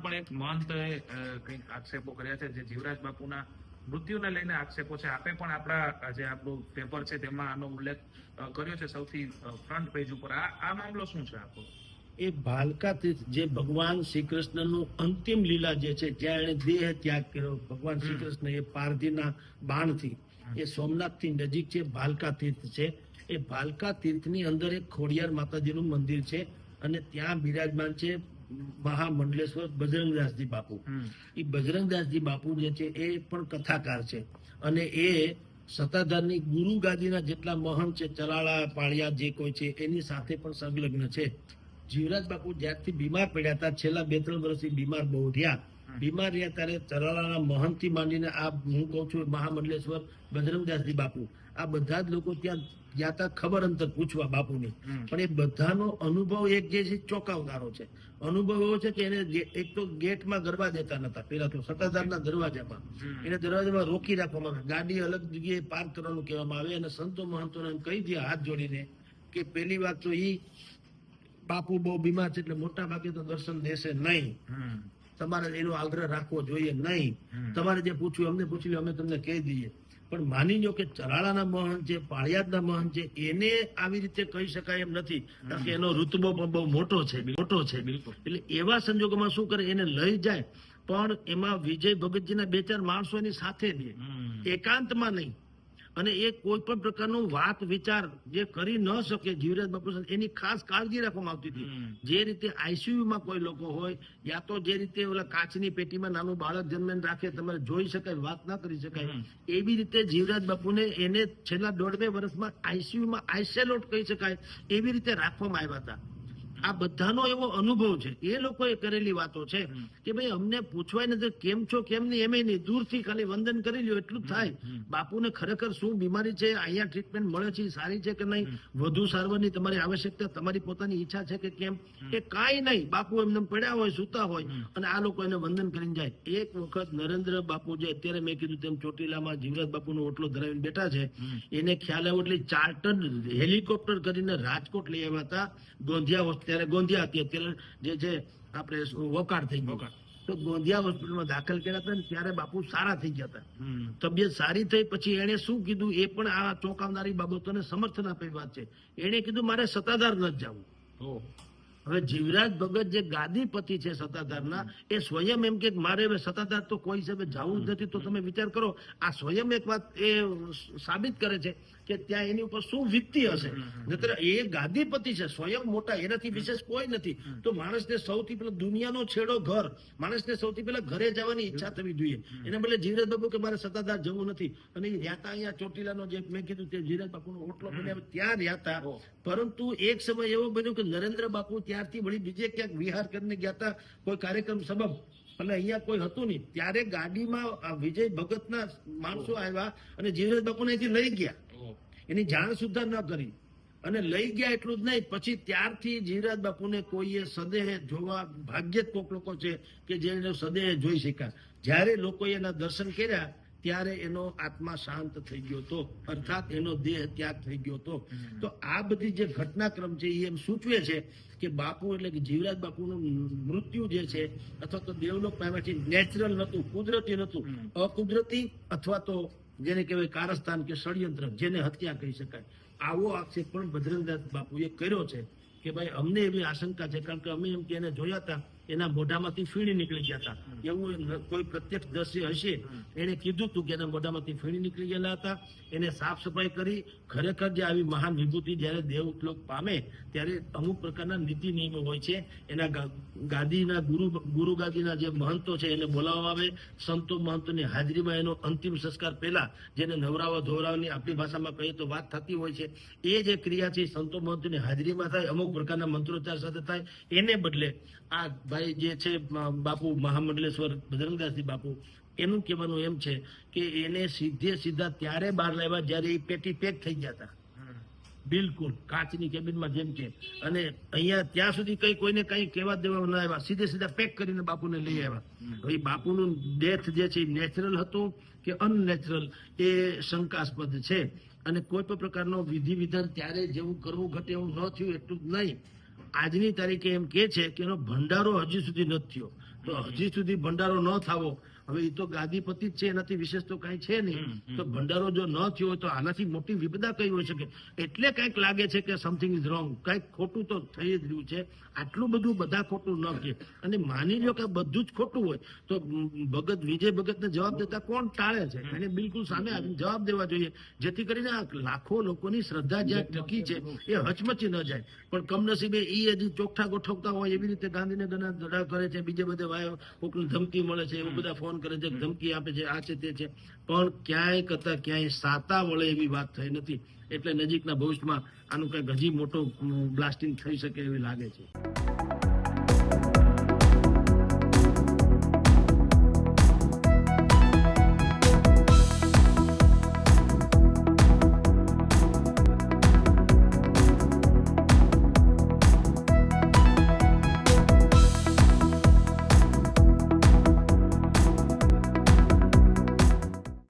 પણ એક મહંત કંઈક આક્ષેપો કર્યા છે જે જીવરાજ બાપુના મૃત્યુને લઈને આક્ષેપો છે. આપે પણ આપણા જે આપણું પેપર છે તેમાં આનો ઉલ્લેખ કર્યો છે સૌથી ફ્રન્ટ પેજ ઉપર. આ મામલો શું છે આપો? એ ભાલકા તીર્થ જે ભગવાન શ્રી કૃષ્ણનું અંતિમ લીલા જે છે, જ્યાં એને દેહ ત્યાગ કર્યો ભગવાન શ્રી કૃષ્ણ એ પારધીના બાણથી, એ સોમનાથથી નજીક છે ભાલકા તીર્થ છે. એ ભાલકા તીર્થની અંદર એક ખોડિયાર માતાજીનું મંદિર છે અને ત્યાં બિરાજમાન છે મહામંડલેશ્વર બજરંગદાસજી બાપુ. એ બજરંગદાસજી બાપુ જે છે એ પણ કથાકાર છે અને એ સત્તાધારની ગુરુ ગાદીના જેટલા મહંત છે, ચલાળા પાળિયા જે કોઈ છે, એની સાથે પણ સંલગ્ન છે. જીવરાજ બાપુ જ્યારથી બીમાર પડ્યા હતા, છેલ્લા 2-3 વર્ષથી બીમાર બહુ રહ્યા. બીમાર રહ્યા ત્યારે ચલાળાના મહંતથી માંડીને આ હું કહું છું મહામંડલેશ્વર બજરંગદાસજી બાપુ, આ બધા જ લોકો ત્યાં ગયા હતા ખબર અંતર પૂછવા બાપુની. પણ એ બધાનો અનુભવ એક જે છે ચોંકાવનારો છે. અનુભવ એવો છે કે એને એક તો ગેટમાં ગરબા દેતા નતા, પેલા તો સત્તાધારના દરવાજામાં એને દરવાજામાં રોકી રાખવામાં આવે, ગાડી અલગ જગ્યાએ પાર્ક કરવાનું કહેવામાં આવે અને સંતો મહંતોને કહી દે હાથ જોડીને કે પહેલી વાત તો ઈ બાપુ બહુ બીમાર છે એટલે મોટા ભાગે તો દર્શન દેશે નહીં, તમારે એનો આગ્રહ રાખવો જોઈએ નહીં, તમારે જે પૂછ્યું અમને પૂછી લો, અમે તમને કહી દઈએ. પણ માની લો કે ચલાળાના મહંત છે, પાળિયાદના મહંત છે, એને આવી રીતે કહી શકાય એમ નથી, કારણ કે એનો ઋતબો પણ બહુ મોટો છે. બિલકુલ. એટલે એવા સંજોગોમાં શું કરે, એને લઈ જાય પણ એમાં વિજય ભગતજીના 2-4 માણસો એની સાથે દે, એકાંતમાં નહીં. અને એ કોઈ પણ પ્રકારનો વાત વિચાર જે કરી ન શકે જીવરાજ બાપુ, એની ખાસ કાળજી રાખવામાં આવતી હતી. જે રીતે આઈસીયુમાં કોઈ લોકો હોય, યા તો જે રીતે ઓલા કાચની પેટીમાં નાનું બાળક જન્મે રાખે, તમારે જોઈ શકાય, વાત ના કરી શકાય, એવી રીતે જીવરાજ બાપુને એને છેલ્લા 1.5-2 વર્ષમાં આઈસીયુમાં આઇસોલેટ કહી શકાય એવી રીતે રાખવામાં આવ્યા હતા. આ બધાનો એવો અનુભવ છે, એ લોકોએ કરેલી વાતો છે કે ભાઈ અમને પૂછવાય નથી કેમ છો કેમ નહીં, એમ નહીં, દૂરથી ખાલી વંદન કરી લ્યો એટલું જ થાય. બાપુને ખરેખર શું બીમારી છે, અહીંયા ટ્રીટમેન્ટ મળે છે, સારી છે કે નહીં, વધુ સારવારની તમારી આવશ્યકતા, તમારી પોતાની ઈચ્છા છે કે કેમ, એ કાંઈ નહીં. બાપુ એમને પડ્યા હોય, સૂતા હોય અને આ લોકો એને વંદન કરીને જાય. એક વખત નરેન્દ્ર બાપુ જે અત્યારે મેં કીધું તેમ ચોટીલામાં જીવરાજ બાપુનો ઓટલો ધરાવીને બેઠા છે, એને ખ્યાલ આવ્યો એટલે ચાર્ટર્ડ હેલિકોપ્ટર કરીને રાજકોટ લઈ આવ્યા હતા. ગોંધિયા ત્યારે ગોંધિયા હતી, અત્યારે જે છે આપણે વોકાળ થઈ ગયું, તો ગોંધિયા હોસ્પિટલમાં દાખલ કર્યા હતા. ત્યારે બાપુ સારા થઈ ગયા હતા, તબિયત સારી થઈ. પછી એને શું કીધું, એ પણ આ ચોંકાવનારી બાબતોને સમર્થન આપેલી વાત છે. એને કીધું મારે સત્તાધાર નથી જવું. હવે જીવરાજ ભગત જે ગાદીપતિ છે સત્તાધારના, એ સ્વયં એમ કે મારે હવે સત્તાધાર તો કોઈ હિસાબે જવું જ નથી. તો તમે વિચાર કરો, આ સ્વયં એક વાત એ સાબિત કરે છે કે ત્યાં એની ઉપર શું વિત્તિ હશે. નહીતર એ ગાદીપતિ છે, સ્વયં મોટા, એનાથી વિશેષ કોઈ નથી. તો માણસને સૌથી પહેલા દુનિયાનો છેડો ઘર, માણસને સૌથી પહેલા ઘરે જવાની ઈચ્છા થવી જોઈએ. એના બદલે જીવરાજ બાપુ કે મારે સત્તાધાર જવું નથી. અને એ રહ્યા અહીંયા ચોટીલાનો જે મેં કીધું તે જીવરાજ બાપુનો ઓટલો બન્યા ત્યાં રહ્યા હતા. પરંતુ એક સમય એવો બન્યો કે નરેન્દ્ર બાપુ ત્યારથી વળી બીજે ક્યાંક વિહાર કરીને ગયા હતા કોઈ કાર્યક્રમ સબબ, એટલે અહીંયા કોઈ હતું નહીં. ત્યારે ગાડીમાં વિજય ભગતના માણસો આવ્યા અને જીવરાજ બાપુને અહીંથી લઈ ગયા, એની જાણ સુદ્ધા ન કરી અને લઈ ગયા. એટલું જ નહીં, પછી ત્યારથી જીવરાજ બાપુને કોઈએ સદેહે જોવા, ભાગ્યે જ કોઈક લોકો છે કે જેને સદેહે જોઈ શક્યા. જ્યારે લોકોએ એના દર્શન કર્યા ત્યારે એનો આત્મા શાંત થઈ ગયો હતો, અર્થાત એનો દેહ ત્યાગ થઈ ગયો હતો. તો આ બધી જે ઘટનાક્રમ છે એ એમ સૂચવે છે કે બાપુ એટલે કે જીવરાજ બાપુનું મૃત્યુ જે છે અથવા તો દેવલોક પામ્યાથી નેચરલ નહોતું, કુદરતી નહોતું, અકુદરતી અથવા તો જેને કહેવાય કારસ્તાન કે ષડયંત્ર, જેને હત્યા કહી શકાય. આવો આક્ષેપ પણ બજરંગદાસ બાપુએ કર્યો છે કે ભાઈ અમને એવી આશંકા છે, કારણ કે અમે એમ કે એને જોયા હતા, એના મોઢામાંથી ફીણી નીકળી ગયા હતા, એવું કોઈ પ્રત્યક્ષ દ્રશ્ય હશે, એને કીધું હતું કે એના મોઢામાંથી ફીણી નીકળી ગયેલા હતા. એને સાફ સફાઈ કરી. ખરેખર જે આવી મહાન વિભૂતિ જયારે દેવલોક પામે ત્યારે અમુક પ્રકારના નીતિ નિયમો હોય છે. એના ગાદીના ગુરુ ગાદીના જે મહંતો છે એને બોલાવવામાં આવે, સંતો મહંતોની હાજરીમાં એનો અંતિમ સંસ્કાર પહેલા જેને નવરાવા ધોવરાવાની આપણી ભાષામાં કહીએ તો વાત થતી હોય છે, એ જે ક્રિયા છે સંતો મહંતોની હાજરીમાં થાય, અમુક પ્રકારના મંત્રોચ્ચાર સાથે થાય. એને બદલે આ ભાઈ જે છે બાપુ મહામંડલેશ્વર બજરંગદાસજી બાપુ, એનું કહેવાનું એમ છે કે એને સીધા ત્યારે બહાર લાવ્યા જ્યારે એ પેટી પેક થઈ ગયા હતા, બિલકુલ કાચની કેબિનમાં જેમ કે. અને અહીંયા ત્યાં સુધી કઈ કોઈને કઈ કહેવા દેવા ન આવ્યા, સીધા પેક કરીને બાપુને લઈ આવ્યા. હવે બાપુનું ડેથ જે છે નેચરલ હતું કે અનનેચરલ એ શંકાસ્પદ છે. અને કોઈ પણ પ્રકારનો વિધિ વિધાન ત્યારે જેવું કરવું ઘટે એવું ન થયું એટલું જ નહીં, આજની તારીખે એમ કે છે કે એનો ભંડારો હજી સુધી નથી થયો. તો હજી સુધી ભંડારો ન થાવો, હવે એ તો ગાદીપતિ જ છે, એનાથી વિશેષ તો કઈ છે નહીં. તો ભંડારો જો ન થયો હોય તો આનાથી મોટી વિપદા કઈ હોઈ શકે. એટલે કઈક લાગે છે કે સમથિંગ ઇઝ રોંગ, કઈક ખોટું તો થઈ જ રહ્યું છે. આટલું બધું બધા ખોટું ન કહે, અને માની લો કે બધું જ ખોટું હોય તો વિજય ભગતને જવાબ દેતા કોણ ટાળે છે? એને બિલકુલ સામે આવીને જવાબ દેવા જોઈએ, જેથી કરીને આ લાખો લોકોની શ્રદ્ધા જ્યાં ટકી છે એ હચમચી ન જાય. પણ કમનસીબે એ હજી ચોખ્ઠા ગોઠવતા હોય એવી રીતે ગાંધીનગરના ધડા કરે છે, બીજે બધે કોઈકને ધમકી મળે છે, એવું બધા ફોન કરે છે, ધમકી આપે છે, આ છે તે છે, પણ ક્યાંય કરતા ક્યાંય સાતા વળે એવી વાત થઈ નથી. એટલે નજીકના ભવિષ્યમાં આનું કંઈક હજી મોટો બ્લાસ્ટિંગ થઈ શકે એવી લાગે છે.